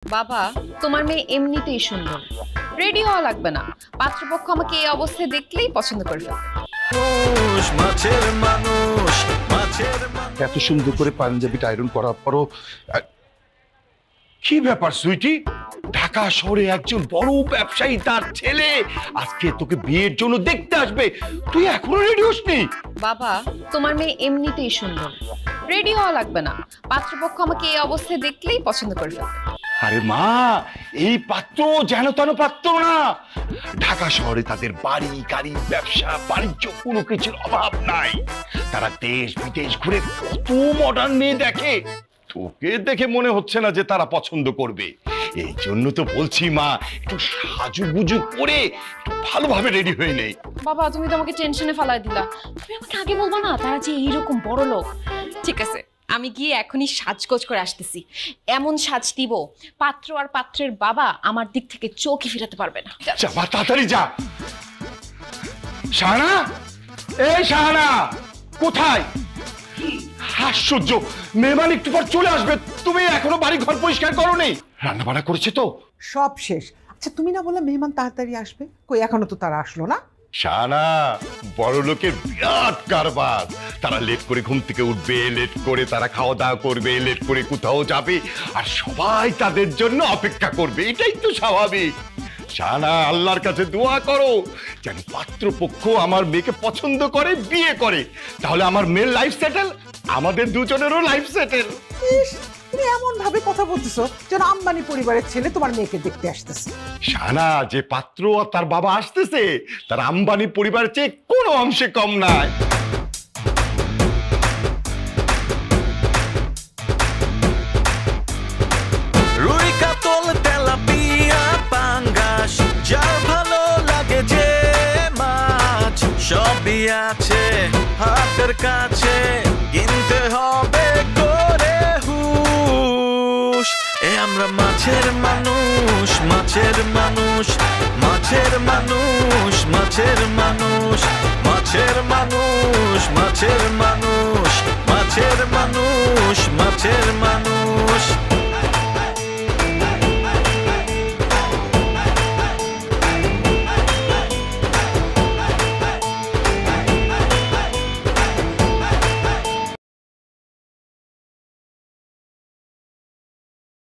বাবা, তোমার মেয়ে এমনিতেই সুন্দর, রেডি হওয়া লাগবে না। পাত্রপক্ষ আমাকে এই অবস্থায় দেখলেই পছন্দ করে ফেলবে। এত সুন্দর করে পাঞ্জাবিটা আয়রন করার পরও কি ব্যাপার সুইটি? ঢাকা শহরে একজন বড় ব্যবসায়ী তার ছেলে আজকে তোকে বিয়ের জন্য দেখতে আসবে, তুই এখনো রেডি হসনি? বাবা, তোমার মেয়ে এমনিতেই সুন্দর, রেডি হওয়া লাগবে না। পাত্রপক্ষ আমাকে এই অবস্থায় দেখলেই পছন্দ করে ফেলবে। আরে মা, এই পাত্র যেন তেন পাত্র না। ঢাকা শহরে তাদের বাড়ি গাড়ি ব্যবসা বাণিজ্য কোনো কিছুর অভাব নাই। তারা দেশ বিদেশ ঘুরে কত মডার্ন মেয়ে দেখে, তোকে দেখে মনে হচ্ছে না যে তারা পছন্দ করবে। এই জন্য তো বলছি মা, একটু সাজুগুজু করে একটু ভালোভাবে রেডি হয়ে নেই। বাবা, তুমি তো আমাকে টেনশনে ফেলাই দিলা। তুমি আমাকে আগে বলবা না তারা যে এইরকম বড় লোক? ঠিক আছে, আমি গিয়ে এখনই সাজগোজ করে আসতেছি। এমন সাজ দিব পাত্র আর পাত্রের বাবা আমার দিক থেকে চোখই ফিরাতে পারবে না। যা মা, তাড়াতাড়ি যা। শাহানা, এই শাহানা, কোথায়? আশ্চর্য, মেহমান একটু পর চলে আসবে, তুমি এখনো বাড়ি ঘর পরিষ্কার করোনি? রান্না বান্না করেছে তো? সব শেষ। আচ্ছা, তুমি না বললে মেহমান তাড়াতাড়ি আসবে, কই এখনো তো তারা আসলো না? শাহানা, বড় লোকের বিরাট কারবার। তারা লেট করে ঘুম থেকে উঠবে, লেট করে তারা খাওয়া দাওয়া করবে, লেট করে কোথাও যাবে, আর সবাই তাদের জন্য অপেক্ষা করবে, এটাই তো স্বাভাবিক। শাহানা, আল্লাহর কাছে দোয়া করো যেন পাত্রপক্ষ আমার মেয়েকে পছন্দ করে, বিয়ে করে, তাহলে আমার মেয়ের লাইফ সেটেল, আমাদের দুজনেরও লাইফ সেটেল। ইস, তুমি এমন ভাবে কথা বলতেছো যেন আম্বানি পরিবারের ছেলে তোমার মেয়েকে দেখতে আসতেছে। শাহানা, যে পাত্র আর তার বাবা আসতেছে তার আম্বানি পরিবারের চেয়ে কোনো অংশে কম নাই। রুই কাতল তেলাপিয়া পাঙ্গাস যার ভালো লাগে যে মাছ সবই আছে হাতের কাছে, কিনতে হবে করে হুশ। আমরা মাছের মানুষ, মাছের মানুষ, মাছের মানুষ, মাছের মানুষ, মাছের মানুষ, মাছের মানুষ, মাছের মানুষ, মাছের মানুষ।